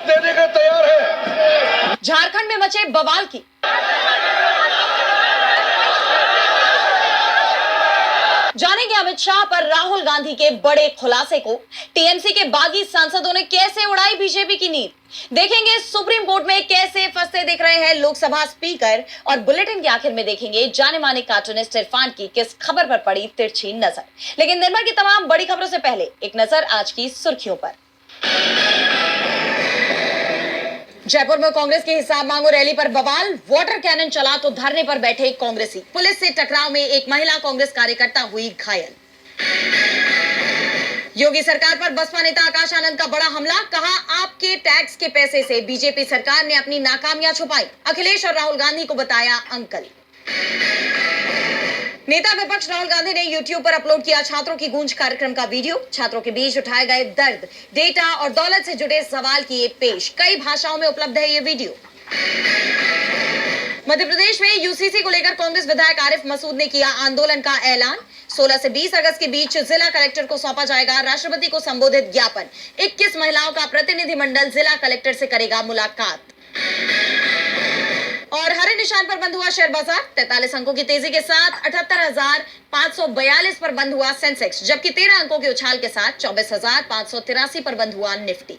जवाब देने को तैयार है। झारखंड में मचे बवाल की जानेंगे अमित शाह पर राहुल गांधी के बड़े खुलासे को टीएमसी के बागी सांसदों ने कैसे उड़ाई बीजेपी की नींद। देखेंगे सुप्रीम कोर्ट में कैसे फंसते दिख रहे हैं लोकसभा स्पीकर, और बुलेटिन के आखिर में देखेंगे जाने माने कार्टूनिस्ट इरफान की किस खबर पर पड़ी तिरछी नजर। लेकिन दिन भर की तमाम बड़ी खबरों से पहले एक नजर आज की सुर्खियों पर। जयपुर में कांग्रेस की हिसाब मांगो रैली पर बवाल, वाटर कैनन चला तो धरने पर बैठे कांग्रेसी। पुलिस से टकराव में एक महिला कांग्रेस कार्यकर्ता हुई घायल। योगी सरकार पर बसपा नेता आकाश आनंद का बड़ा हमला, कहा आपके टैक्स के पैसे से बीजेपी सरकार ने अपनी नाकामियां छुपाई। अखिलेश और राहुल गांधी को बताया अंकल। नेता विपक्ष राहुल गांधी ने YouTube पर अपलोड किया छात्रों की गूंज कार्यक्रम का वीडियो। छात्रों के बीच उठाए गए दर्द, डेटा और दौलत से जुड़े सवाल किए पेश। कई भाषाओं में उपलब्ध है ये वीडियो। मध्य प्रदेश में यूसीसी को लेकर कांग्रेस विधायक आरिफ मसूद ने किया आंदोलन का ऐलान। 16 से 20 अगस्त के बीच जिला कलेक्टर को सौंपा जाएगा राष्ट्रपति को संबोधित ज्ञापन। 21 महिलाओं का प्रतिनिधिमंडल जिला कलेक्टर से करेगा मुलाकात। और हरे निशान पर बंद हुआ शेयर बाजार। 43 अंकों की तेजी के साथ 78,542 पर बंद हुआ सेंसेक्स, जबकि 13 अंकों के उछाल के साथ 24,583 पर बंद हुआ निफ्टी।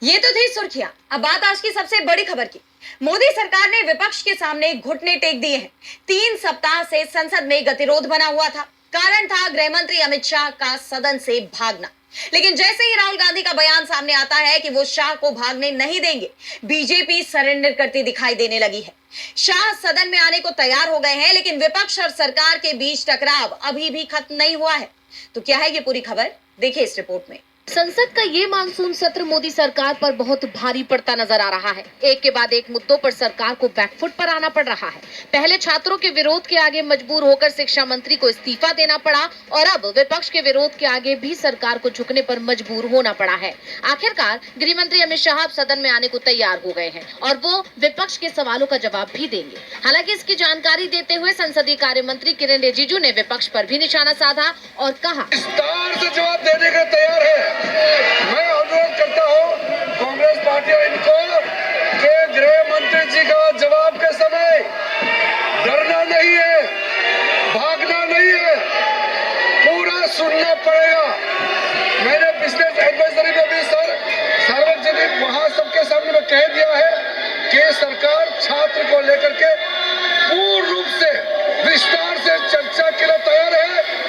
ये तो थी सुर्खियां। अब बात आज की सबसे बड़ी खबर की। मोदी सरकार ने विपक्ष के सामने घुटने टेक दिए हैं। 3 सप्ताह से संसद में गतिरोध बना हुआ था। कारण था गृह मंत्री अमित शाह का सदन से भागना। लेकिन जैसे ही राहुल गांधी का बयान सामने आता है कि वो शाह को भागने नहीं देंगे, बीजेपी सरेंडर करती दिखाई देने लगी है। शाह सदन में आने को तैयार हो गए हैं, लेकिन विपक्ष और सरकार के बीच टकराव अभी भी खत्म नहीं हुआ है। तो क्या है ये पूरी खबर, देखिए इस रिपोर्ट में। संसद का ये मानसून सत्र मोदी सरकार पर बहुत भारी पड़ता नजर आ रहा है। एक के बाद एक मुद्दों पर सरकार को बैकफुट पर आना पड़ रहा है। पहले छात्रों के विरोध के आगे मजबूर होकर शिक्षा मंत्री को इस्तीफा देना पड़ा, और अब विपक्ष के विरोध के आगे भी सरकार को झुकने पर मजबूर होना पड़ा है। आखिरकार गृह मंत्री अमित शाह सदन में आने को तैयार हो गए हैं, और वो विपक्ष के सवालों का जवाब भी देंगे। हालांकि इसकी जानकारी देते हुए संसदीय कार्य मंत्री किरेन रिजिजू ने विपक्ष पर भी निशाना साधा और कहा, विस्तार से जवाब देने को तैयार है। मैं अनुरोध करता हूं कांग्रेस पार्टी और इनको कि गृह मंत्री जी का जवाब के समय डरना नहीं है, भागना नहीं है, पूरा सुनना पड़ेगा। मैंने पिछले एडवाइजरी में भी सार्वजनिक वहां सबके सामने में कह दिया है कि सरकार छात्र को लेकर के पूर्ण रूप से विस्तार से चर्चा के लिए तैयार है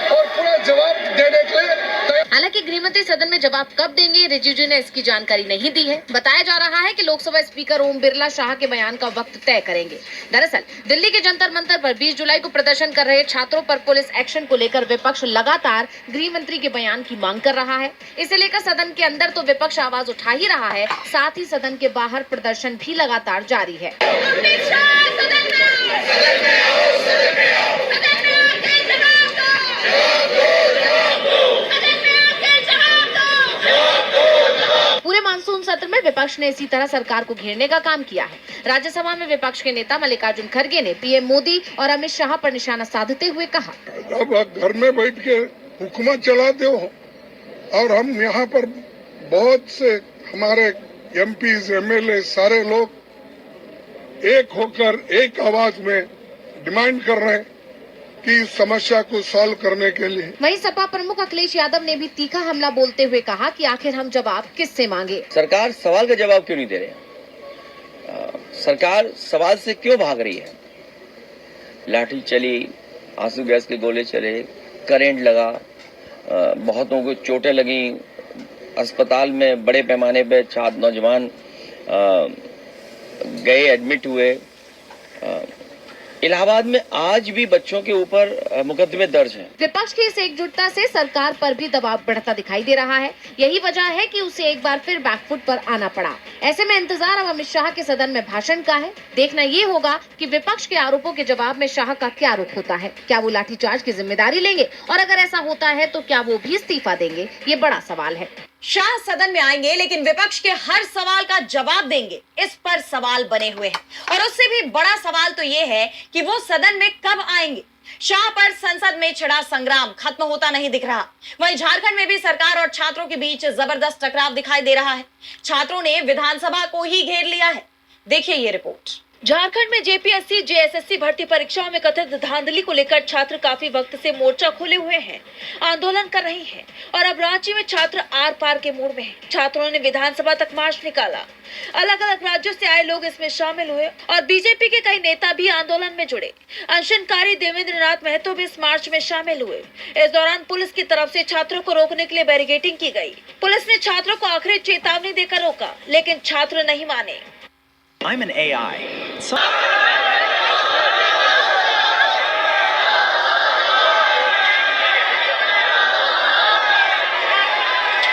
और पूरा जवाब देने के लिए। हालांकि गृहमंत्री सदन में जवाब कब देंगे, रिजिजू ने इसकी जानकारी नहीं दी है। बताया जा रहा है कि लोकसभा स्पीकर ओम बिरला शाह के बयान का वक्त तय करेंगे। दरअसल दिल्ली के जंतर मंतर पर 20 जुलाई को प्रदर्शन कर रहे छात्रों पर पुलिस एक्शन को लेकर विपक्ष लगातार गृह मंत्री के बयान की मांग कर रहा है। इसे लेकर सदन के अंदर तो विपक्ष आवाज उठा ही रहा है, साथ ही सदन के बाहर प्रदर्शन भी लगातार जारी है। पूरे मानसून सत्र में विपक्ष ने इसी तरह सरकार को घेरने का काम किया है। राज्यसभा में विपक्ष के नेता मल्लिकार्जुन खड़गे ने पीएम मोदी और अमित शाह पर निशाना साधते हुए कहा, अब घर में बैठ के हुकूमत चलाते हो, और हम यहाँ पर बहुत से हमारे एमपीज एमएलए सारे लोग एक होकर एक आवाज में डिमांड कर रहे हैं कि इस समस्या को सॉल्व करने के लिए। वहीं सपा प्रमुख अखिलेश यादव ने भी तीखा हमला बोलते हुए कहा कि आखिर हम जवाब किससे मांगे। सरकार सवाल का जवाब क्यों नहीं दे रहे? सरकार सवाल से क्यों भाग रही है? लाठी चली, आंसू गैस के गोले चले, करंट लगा, बहुतों को चोटें लगी, अस्पताल में बड़े पैमाने पे छात्र नौजवान गए, एडमिट हुए। इलाहाबाद में आज भी बच्चों के ऊपर मुकदमे दर्ज हैं। विपक्ष की इस एकजुटता से सरकार पर भी दबाव बढ़ता दिखाई दे रहा है। यही वजह है कि उसे एक बार फिर बैकफुट पर आना पड़ा। ऐसे में इंतजार अब अमित शाह के सदन में भाषण का है। देखना ये होगा कि विपक्ष के आरोपों के जवाब में शाह का क्या रुख होता है। क्या वो लाठीचार्ज की जिम्मेदारी लेंगे, और अगर ऐसा होता है तो क्या वो भी इस्तीफा देंगे? ये बड़ा सवाल है। शाह सदन में आएंगे, लेकिन विपक्ष के हर सवाल का जवाब देंगे, इस पर सवाल बने हुए हैं। और उससे भी बड़ा सवाल तो ये है कि वो सदन में कब आएंगे। शाह पर संसद में छिड़ा संग्राम खत्म होता नहीं दिख रहा। वहीं झारखंड में भी सरकार और छात्रों के बीच जबरदस्त टकराव दिखाई दे रहा है। छात्रों ने विधानसभा को ही घेर लिया है। देखिए ये रिपोर्ट। झारखंड में जेपीएससी जेएसएससी भर्ती परीक्षाओं में कथित धांधली को लेकर छात्र काफी वक्त से मोर्चा खोले हुए हैं, आंदोलन कर रहे हैं और अब रांची में छात्र आर पार के मूड में हैं। छात्रों ने विधानसभा तक मार्च निकाला। अलग अलग राज्यों से आए लोग इसमें शामिल हुए और बीजेपी के कई नेता भी आंदोलन में जुड़े। अनशनकारी देवेंद्र नाथ महतो भी इस मार्च में शामिल हुए। इस दौरान पुलिस की तरफ से छात्रों को रोकने के लिए बैरिकेडिंग की गई। पुलिस ने छात्रों को आखिरी चेतावनी देकर रोका, लेकिन छात्र नहीं माने। I'm an AI.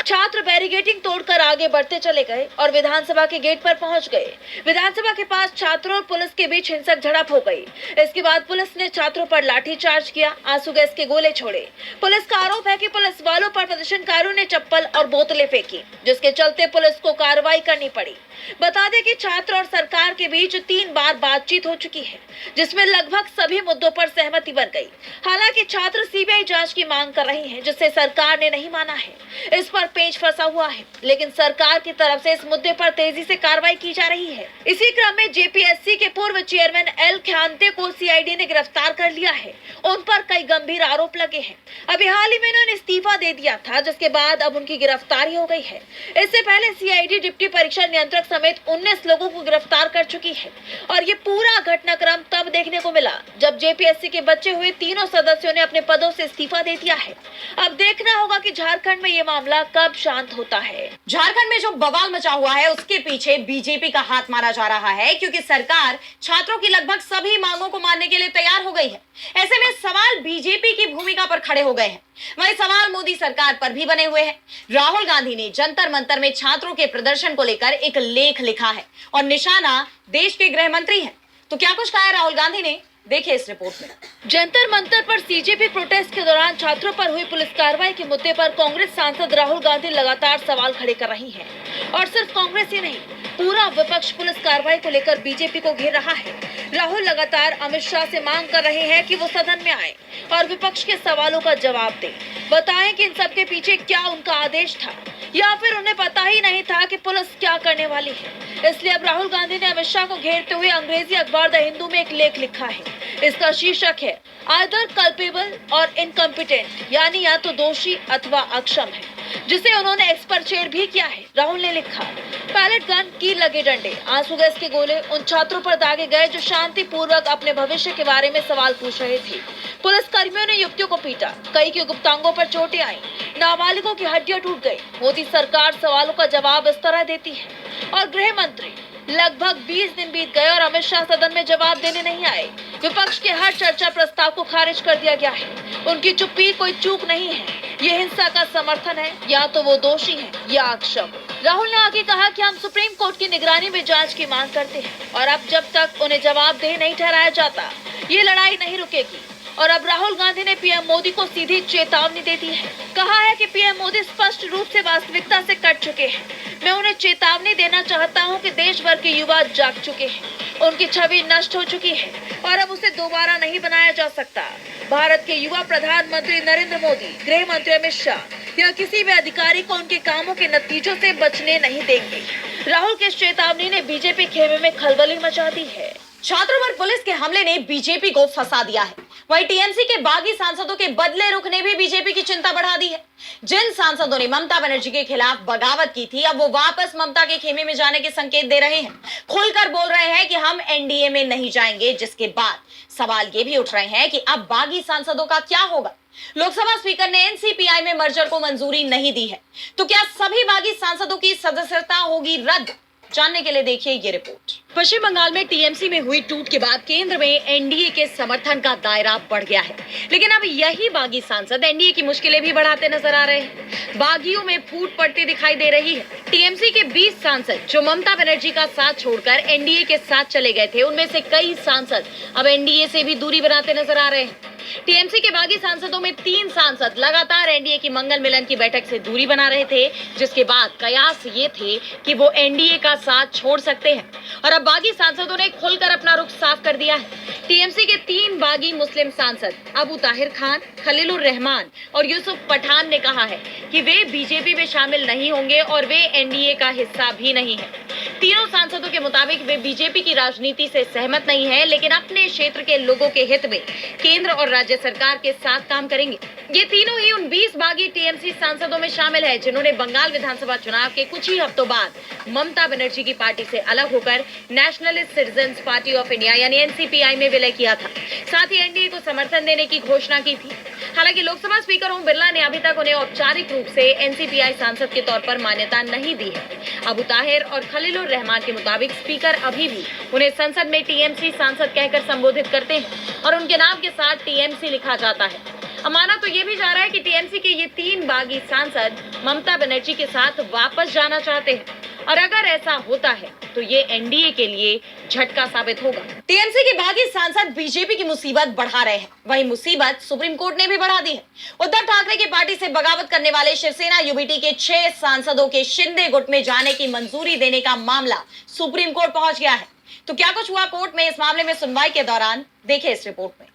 छात्र बैरिकेडिंग तोड़कर आगे बढ़ते चले गए और विधानसभा के गेट पर पहुंच गए। विधानसभा के पास छात्रों और पुलिस के बीच हिंसक झड़प हो गई। इसके बाद पुलिस ने छात्रों पर लाठीचार्ज किया, आंसू गैस के गोले छोड़े। पुलिस का आरोप है कि पुलिस वालों पर प्रदर्शनकारियों ने चप्पल और बोतलें फेंकी, जिसके चलते पुलिस को कार्रवाई करनी पड़ी। बता दें कि छात्र और सरकार के बीच 3 बार बातचीत हो चुकी है, जिसमें लगभग सभी मुद्दों पर सहमति बन गई। हालांकि छात्र सीबीआई जांच की मांग कर रहे हैं, जिसे सरकार ने नहीं माना है। इस पर पेच फंसा हुआ है, लेकिन सरकार की तरफ से इस मुद्दे पर तेजी से कार्रवाई की जा रही है। इसी क्रम में जेपीएससी के पूर्व चेयरमैन एल ख्यांते को सीआईडी ने गिरफ्तार कर लिया है। उन पर कई गंभीर आरोप लगे हैं। अभी हाल ही में उन्होंने इस्तीफा दे दिया था, जिसके बाद अब उनकी गिरफ्तारी हो गई है। इससे पहले सीआईडी डिप्टी परीक्षा नियंत्रक समेत 19 लोगों को गिरफ्तार कर चुकी है और ये पूरा घटनाक्रम तब देखने को मिला जब जेपीएससी के बचे हुए तीनों सदस्यों ने अपने पदों से इस्तीफा दे दिया है। अब देखना होगा कि झारखंड में ये मामला कब शांत होता है। झारखंड में जो बवाल मचा हुआ है उसके पीछे बीजेपी का हाथ मारा जा रहा है, क्योंकि सरकार छात्रों की लगभग सभी मांगों को मानने के लिए तैयार हो गई है। ऐसे में सवाल बीजेपी की भूमिका पर खड़े हो गए हैं। वहीं सवाल मोदी सरकार पर भी बने हुए हैं। राहुल गांधी ने जंतर मंतर में छात्रों के प्रदर्शन को लेकर एक लेख लिखा है और निशाना देश के गृह मंत्री हैं। तो क्या कुछ कहा है राहुल गांधी ने, देखिए इस रिपोर्ट में। जंतर मंतर पर सीजेपी प्रोटेस्ट के दौरान छात्रों पर हुई पुलिस कार्रवाई के मुद्दे पर कांग्रेस सांसद राहुल गांधी लगातार सवाल खड़े कर रही हैं। और सिर्फ कांग्रेस ही नहीं, पूरा विपक्ष पुलिस कार्रवाई को लेकर बीजेपी को घेर रहा है। राहुल लगातार अमित शाह से मांग कर रहे हैं कि वो सदन में आए और विपक्ष के सवालों का जवाब दें। बताएं कि इन सब के पीछे क्या उनका आदेश था या फिर उन्हें पता ही नहीं था कि पुलिस क्या करने वाली है। इसलिए अब राहुल गांधी ने अमित शाह को घेरते हुए अंग्रेजी अखबार द हिंदू में एक लेख लिखा है। इसका शीर्षक है आइदर कल्पेबल और इनकम्पिटेंट, यानी या तो दोषी अथवा अक्षम है, जिसे उन्होंने एक्सपर्चेट भी किया है। राहुल ने लिखा, पैलेट गन, कील लगे डंडे, आंसू गैस के गोले उन छात्रों पर दागे गए जो शांतिपूर्वक अपने भविष्य के बारे में सवाल पूछ रहे थे। पुलिस कर्मियों ने युवतियों को पीटा, कई के गुप्तांगों पर चोटें आई, नाबालिगों की हड्डियां टूट गई। मोदी सरकार सवालों का जवाब इस तरह देती है और गृह मंत्री लगभग 20 दिन बीत गए और अमित शाह सदन में जवाब देने नहीं आए। विपक्ष के हर चर्चा प्रस्ताव को खारिज कर दिया गया है। उनकी चुप्पी कोई चूक नहीं है, ये हिंसा का समर्थन है, या तो वो दोषी है या अक्षम। राहुल ने आगे कहा कि हम सुप्रीम कोर्ट की निगरानी में जांच की मांग करते हैं और अब जब तक उन्हें जवाबदेह नहीं ठहराया जाता, ये लड़ाई नहीं रुकेगी। और अब राहुल गांधी ने पीएम मोदी को सीधी चेतावनी दे दी है। कहा है कि पीएम मोदी स्पष्ट रूप से वास्तविकता से कट चुके हैं। मैं उन्हें चेतावनी देना चाहता हूं कि देश भर के युवा जाग चुके हैं। उनकी छवि नष्ट हो चुकी है और अब उसे दोबारा नहीं बनाया जा सकता। भारत के युवा प्रधानमंत्री नरेंद्र मोदी, गृह मंत्री अमित शाह या किसी भी अधिकारी को उनके कामों के नतीजों से बचने नहीं देंगे। राहुल की चेतावनी ने बीजेपी खेमे में खलबली मचा दी है। छात्रों पर पुलिस के हमले ने बीजेपी को फंसा दिया है। वहीं टीएमसी के बागी सांसदों के बदले रुख ने भी बीजेपी की चिंता बढ़ा दी है। जिन सांसदों ने ममता बनर्जी के खिलाफ बगावत की थी, अब वो वापस ममता के खेमे में जाने के संकेत दे रहे हैं। खुलकर बोल रहे हैं कि हम एनडीए में नहीं जाएंगे, जिसके बाद सवाल ये भी उठ रहे हैं कि अब बागी सांसदों का क्या होगा। लोकसभा स्पीकर ने एनसीपीआई में मर्जर को मंजूरी नहीं दी है, तो क्या सभी बागी सांसदों की सदस्यता होगी रद्द? जानने के लिए देखिए ये रिपोर्ट। पश्चिम बंगाल में टीएमसी में हुई टूट के बाद केंद्र में एनडीए के समर्थन का दायरा बढ़ गया है, लेकिन अब यही बागी सांसद एनडीए की मुश्किलें भी बढ़ाते नजर आ रहे हैं। बागियों में फूट पड़ती दिखाई दे रही है। टीएमसी के 20 सांसद जो ममता बनर्जी का साथ छोड़कर एनडीए के साथ चले गए थे, उनमें से कई सांसद अब एनडीए से भी दूरी बनाते नजर आ रहे हैं। टीएमसी के बागी सांसदों में 3 सांसद लगातार एनडीए की मंगल मिलन की बैठक से दूरी बना रहे थे, जिसके बाद कयास ये थे कि वो एनडीए का साथ छोड़ सकते हैं और अब बागी सांसदों ने खुलकर अपना रुख साफ कर दिया है। टीएमसी के 3 बागी मुस्लिम सांसद अबू ताहिर खान, खलीलुर रहमान और यूसुफ पठान ने कहा है कि वे बीजेपी में शामिल नहीं होंगे और वे एनडीए का हिस्सा भी नहीं है। तीनों सांसदों के मुताबिक वे बीजेपी की राजनीति से सहमत नहीं है, लेकिन अपने क्षेत्र के लोगों के हित में केंद्र और राज्य सरकार के साथ काम करेंगे। ये तीनों ही उन 20 बागी टीएमसी सांसदों में शामिल है जिन्होंने बंगाल विधानसभा चुनाव के कुछ ही हफ्तों बाद ममता बनर्जी की पार्टी से अलग होकर nationalist citizens party of India यानी एनसीपीआई में विलय किया था। साथ ही एनडीए को समर्थन देने की घोषणा की थी। हालांकि लोकसभा स्पीकर ओम बिरला ने अभी तक उन्हें औपचारिक रूप से एनसीपीआई सांसद के तौर पर मान्यता नहीं दी है। अबू ताहिर और खलीलुर रहमान के मुताबिक स्पीकर अभी भी उन्हें संसद में टीएमसी सांसद कहकर संबोधित करते हैं और उनके नाम के साथ टीएमसी लिखा जाता है। अब माना तो ये भी जा रहा है कि टीएमसी के ये 3 बागी सांसद ममता बनर्जी के साथ वापस जाना चाहते हैं और अगर ऐसा होता है तो ये एनडीए के लिए झटका साबित होगा। टीएमसी के बागी सांसद बीजेपी की मुसीबत बढ़ा रहे हैं, वही मुसीबत सुप्रीम कोर्ट ने भी बढ़ा दी है। उद्धव ठाकरे की पार्टी से बगावत करने वाले शिवसेना यूबीटी के 6 सांसदों के शिंदे गुट में जाने की मंजूरी देने का मामला सुप्रीम कोर्ट पहुंच गया है। तो क्या कुछ हुआ कोर्ट में इस मामले में सुनवाई के दौरान, देखिए इस रिपोर्ट में।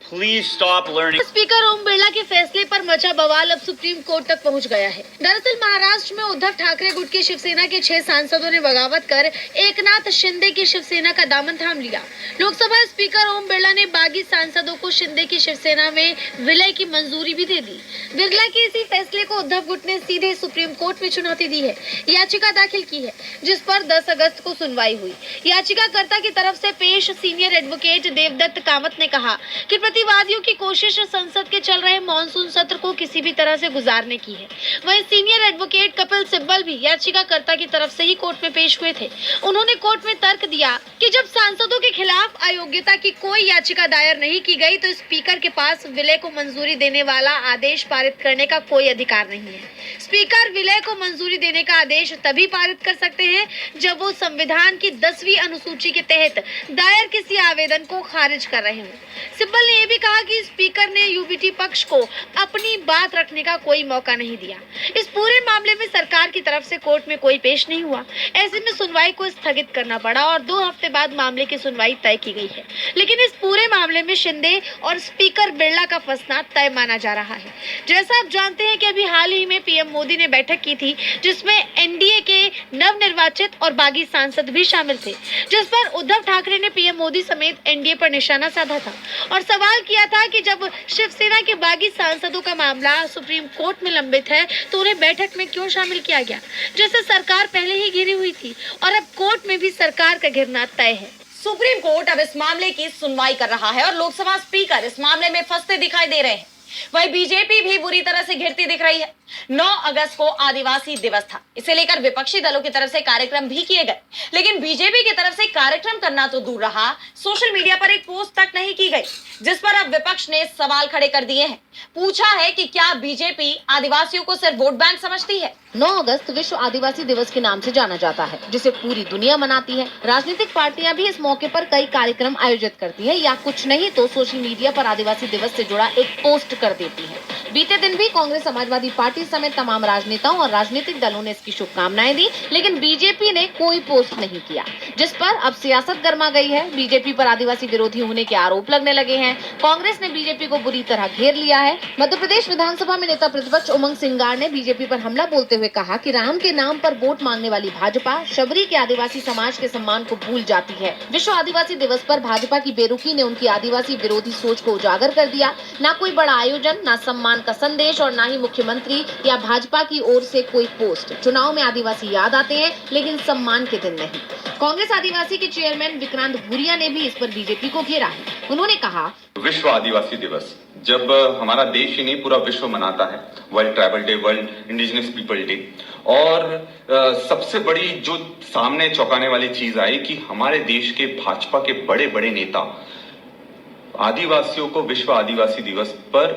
Please stop learning. Speaker Om Birla के फैसले पर मचा बवाल अब सुप्रीम कोर्ट तक पहुंच गया है। दरअसल महाराष्ट्र में उद्धव ठाकरे गुट की शिवसेना के 6 सांसदों ने बगावत कर एकनाथ शिंदे की शिवसेना का दामन थाम लिया। लोकसभा स्पीकर ओम बिरला ने बागी सांसदों को शिंदे की शिवसेना में विलय की मंजूरी भी दे दी। बिरला के इसी फैसले को उद्धव गुट ने सीधे सुप्रीम कोर्ट में चुनौती दी है, याचिका दाखिल की है, जिस पर 10 अगस्त को सुनवाई हुई। याचिकाकर्ता की तरफ से पेश सीनियर एडवोकेट देवदत्त कामत ने कहा कि प्रतिवादियों की कोशिश संसद के चल रहे मॉनसून सत्र को किसी भी तरह से गुजारने की है। वहीं सीनियर एडवोकेट कपिल सिब्बल भी याचिकाकर्ता की तरफ से ही कोर्ट में पेश हुए थे। उन्होंने कोर्ट में तर्क दिया कि जब सांसदों के खिलाफ अयोग्यता की कोई याचिका दायर नहीं की गई तो स्पीकर के पास विलय को मंजूरी देने वाला आदेश पारित करने का कोई अधिकार नहीं है। स्पीकर विलय को मंजूरी देने का आदेश तभी पारित कर सकते हैं जब वो संविधान की 10वीं अनुसूची के तहत दायर किसी आवेदन को खारिज कर रहे हों। सिब्बल ने यह भी कहा कि स्पीकर ने यूबीटी पक्ष को अपनी बात रखने का कोई मौका नहीं दिया। इस पूरे मामले में सरकार की तरफ से कोर्ट में कोई पेश नहीं हुआ। ऐसे में सुनवाई को स्थगित करना पड़ा और 2 हफ्ते बाद मामले की सुनवाई तय की गई है। लेकिन इस पूरे मामले में शिंदे और स्पीकर बिरला का फंसना तय माना जा रहा है। जैसा आप जानते हैं कि अभी हाल ही में पीएम मोदी ने बैठक की थी जिसमें एनडीए के नवनिर्वाचित और बागी सांसद भी शामिल थे, जिस पर उद्धव ठाकरे ने पीएम मोदी समेत एनडीए पर निशाना साधा था और सवाल किया था कि जब शिवसेना के बागी सांसदों का मामला सुप्रीम कोर्ट में लंबित है तो उन्हें बैठक में क्यों शामिल किया गया, जैसे सरकार पहले ही घिरी हुई थी और अब कोर्ट में भी सरकार का घिरना तय है। सुप्रीम कोर्ट अब इस मामले की सुनवाई कर रहा है और लोकसभा स्पीकर इस मामले में फंसते दिखाई दे रहे हैं। वही बीजेपी भी बुरी तरह से घिरती दिख रही है। 9 अगस्त को आदिवासी दिवस था, इसे लेकर विपक्षी दलों की तरफ से कार्यक्रम भी किए गए, लेकिन बीजेपी की तरफ से कार्यक्रम करना तो दूर रहा, सोशल मीडिया पर एक पोस्ट तक नहीं की गई, जिस पर अब विपक्ष ने सवाल खड़े कर दिए हैं। पूछा है कि क्या बीजेपी आदिवासियों को सिर्फ वोट बैंक समझती है। 9 अगस्त विश्व आदिवासी दिवस के नाम से जाना जाता है, जिसे पूरी दुनिया मनाती है। राजनीतिक पार्टियां भी इस मौके पर कई कार्यक्रम आयोजित करती है या कुछ नहीं तो सोशल मीडिया पर आदिवासी दिवस से जुड़ा एक पोस्ट कर देती है। बीते दिन भी कांग्रेस, समाजवादी पार्टी समेत तमाम राजनेताओं और राजनीतिक दलों ने इसकी शुभकामनाएं दी, लेकिन बीजेपी ने कोई पोस्ट नहीं किया, जिस पर अब सियासत गर्मा गई है। बीजेपी पर आदिवासी विरोधी होने के आरोप लगने लगे हैं। कांग्रेस ने बीजेपी को बुरी तरह घेर लिया है। मध्य प्रदेश विधानसभा में नेता प्रतिपक्ष उमंग सिंगार ने बीजेपी पर हमला बोलते हुए कहा कि राम के नाम पर वोट मांगने वाली भाजपा शबरी के आदिवासी समाज के सम्मान को भूल जाती है। विश्व आदिवासी दिवस पर भाजपा की बेरुखी ने उनकी आदिवासी विरोधी सोच को उजागर कर दिया। न कोई बड़ा आयोजन, न सम्मान का संदेश और न ही मुख्यमंत्री या भाजपा की ओर से कोई पोस्ट। चुनाव में आदिवासी याद आते हैं लेकिन सम्मान के दिन नहीं। कांग्रेस आदिवासी के चेयरमैन विक्रांत भूरिया ने भी इस पर बीजेपी को घेरा है। उन्होंने कहा, विश्व आदिवासी दिवस जब हमारा देश ही नहीं पूरा विश्व मनाता है, world tribal day, world indigenous people day, और सबसे बड़ी जो सामने चौंकाने वाली चीज आई कि हमारे देश के भाजपा के बड़े बड़े नेता आदिवासियों को विश्व आदिवासी दिवस पर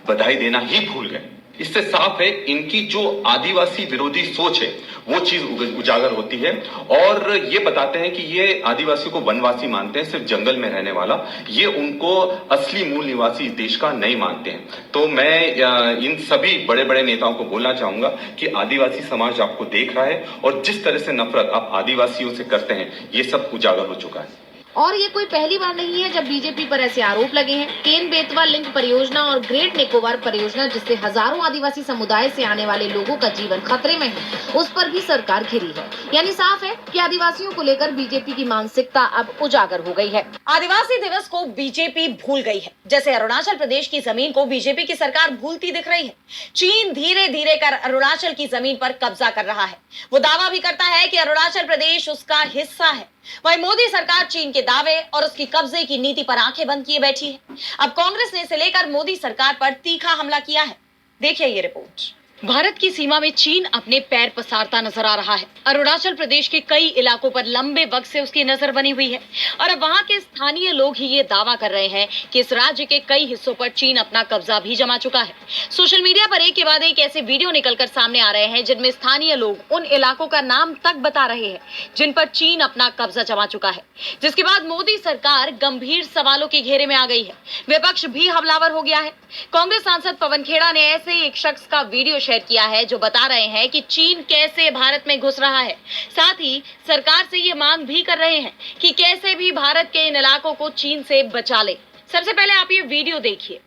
बधाई देना ही भूल गए। इससे साफ है इनकी जो आदिवासी विरोधी सोच है वो चीज उजागर होती है और ये बताते हैं कि ये आदिवासी को वनवासी मानते हैं, सिर्फ जंगल में रहने वाला, ये उनको असली मूल निवासी इस देश का नहीं मानते हैं। तो मैं इन सभी बड़े बड़े नेताओं को बोलना चाहूंगा कि आदिवासी समाज आपको देख रहा है और जिस तरह से नफरत आप आदिवासियों से करते हैं ये सब उजागर हो चुका है। और ये कोई पहली बार नहीं है जब बीजेपी पर ऐसे आरोप लगे हैं। केन बेतवा लिंक परियोजना और ग्रेट निकोबार परियोजना, जिससे हजारों आदिवासी समुदाय से आने वाले लोगों का जीवन खतरे में है, उस पर भी सरकार घिरी है। यानी साफ है कि आदिवासियों को लेकर बीजेपी की मानसिकता अब उजागर हो गई है। आदिवासी दिवस को बीजेपी भूल गई है, जैसे अरुणाचल प्रदेश की जमीन को बीजेपी की सरकार भूलती दिख रही है। चीन धीरे धीरे कर अरुणाचल की जमीन पर कब्जा कर रहा है। वो दावा भी करता है कि अरुणाचल प्रदेश उसका हिस्सा है। वहीं मोदी सरकार चीन के दावे और उसकी कब्जे की नीति पर आंखें बंद किए बैठी है। अब कांग्रेस ने इसे लेकर मोदी सरकार पर तीखा हमला किया है। देखिए ये रिपोर्ट। भारत की सीमा में चीन अपने पैर पसारता नजर आ रहा है। अरुणाचल प्रदेश के कई इलाकों पर लंबे वक्त से उसकी नजर बनी हुई है और अब वहां के स्थानीय लोग ही ये दावा कर रहे हैं कि इस राज्य के कई हिस्सों पर चीन अपना कब्जा भी जमा चुका है। सोशल मीडिया पर एक के बाद एक ऐसे वीडियो निकलकर सामने आ रहे हैं जिनमें स्थानीय लोग उन इलाकों का नाम तक बता रहे हैं जिन पर चीन अपना कब्जा जमा चुका है, जिसके बाद मोदी सरकार गंभीर सवालों के घेरे में आ गई है। विपक्ष भी हमलावर हो गया है। कांग्रेस सांसद पवन खेड़ा ने ऐसे ही एक शख्स का वीडियो शेयर किया है जो बता रहे हैं कि चीन कैसे भारत में घुस रहा है। साथ ही सरकार से ये मांग भी कर रहे हैं कि कैसे भी भारत के इन इलाकों को चीन से बचा ले। सबसे पहले आप ये वीडियो देखिए।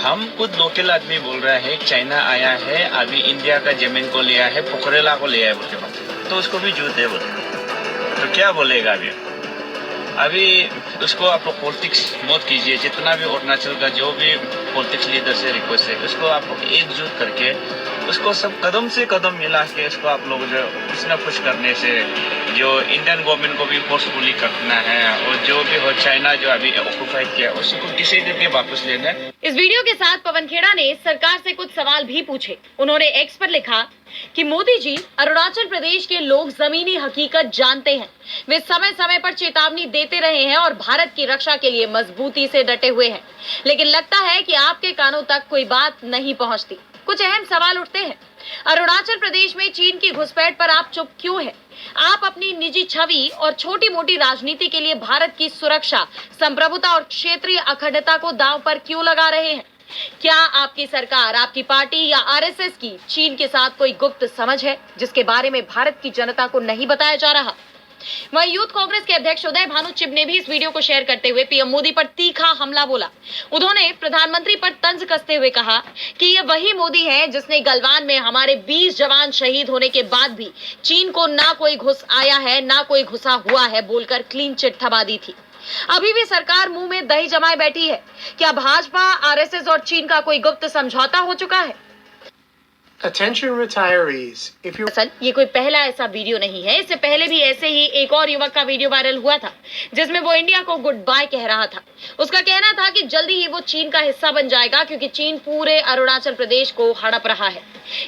हम खुद लोकल आदमी बोल रहा है चाइना आया है, अभी इंडिया का जमीन को लिया है, पोखरेला को लिया है बोल के, तो उसको भी जूते बोल, तो क्या बोलेगा अभी उसको आप लोग पॉलिटिक्स मत कीजिए। जितना भी अरुणाचल का जो भी पॉलिटिक्स लीडर से रिक्वेस्ट है उसको आप लोग एकजुट करके उसको सब कदम से कदम मिला के उसको आप लोग जो कुछ न कुछ करने से जो इंडियन गवर्नमेंट को भी फोर्सफुली करना है और जो भी हो चाइना जो अभी ऑक्युपाई किया उसको किसी करके वापस लेना है। इस वीडियो के साथ पवन खेड़ा ने सरकार से कुछ सवाल भी पूछे। उन्होंने एक्स पर लिखा कि मोदी जी, अरुणाचल प्रदेश के लोग जमीनी हकीकत जानते हैं। वे समय समय पर चेतावनी देते रहे हैं और भारत की रक्षा के लिए मजबूती से डटे हुए हैं, लेकिन लगता है कि आपके कानों तक कोई बात नहीं पहुंचती। कुछ अहम सवाल उठते हैं। अरुणाचल प्रदेश में चीन की घुसपैठ पर आप चुप क्यों हैं? आप अपनी निजी छवि और छोटी मोटी राजनीति के लिए भारत की सुरक्षा, संप्रभुता और क्षेत्रीय अखंडता को दांव पर क्यों लगा रहे हैं? क्या आपकी सरकार, आपकी पार्टी या आरएसएस की चीन के साथ कोई गुप्त समझ है जिसके बारे में भारत की जनता को नहीं बताया जा रहा? वहीं यूथ कांग्रेस के अध्यक्ष उदय भानु चिब ने भी इस वीडियो को शेयर करते हुए पीएम मोदी पर तीखा हमला बोला। उन्होंने प्रधानमंत्री पर तंज कसते हुए कहा कि ये वही मोदी है जिसने गलवान में हमारे 20 जवान शहीद होने के बाद भी चीन को ना कोई घुस आया है ना कोई घुसा हुआ है बोलकर क्लीन चिट थमा दी थी। अभी भी सरकार मुंह में दही जमाए बैठी है। क्या भाजपा, आरएसएस और चीन का कोई गुप्त समझौता हो चुका है? Attention retirees, if you असल ये कोई पहला ऐसा वीडियो नहीं है। इससे पहले भी ऐसे ही एक और युवक का वीडियो वायरल हुआ था जिसमें वो इंडिया को गुड बाय कह रहा था। उसका कहना था कि जल्दी ही वो चीन का हिस्सा बन जाएगा क्योंकि चीन पूरे अरुणाचल प्रदेश को हड़प रहा है।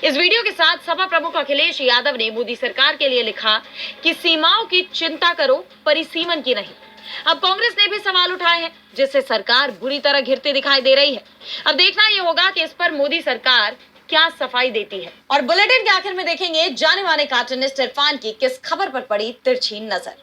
इस वीडियो के साथ सपा प्रमुख अखिलेश यादव ने मोदी सरकार के लिए लिखा कि सीमाओं की चिंता करो, परिसीमन की नहीं। अब कांग्रेस ने भी सवाल उठाए हैं जिससे सरकार बुरी तरह घिरती दिखाई दे रही है। अब देखना ये होगा कि इस पर मोदी सरकार क्या सफाई देती है। और बुलेटिन के आखिर में देखेंगे जाने माने कार्टूनिस्ट इरफान की किस खबर पर पड़ी तिरछी नजर।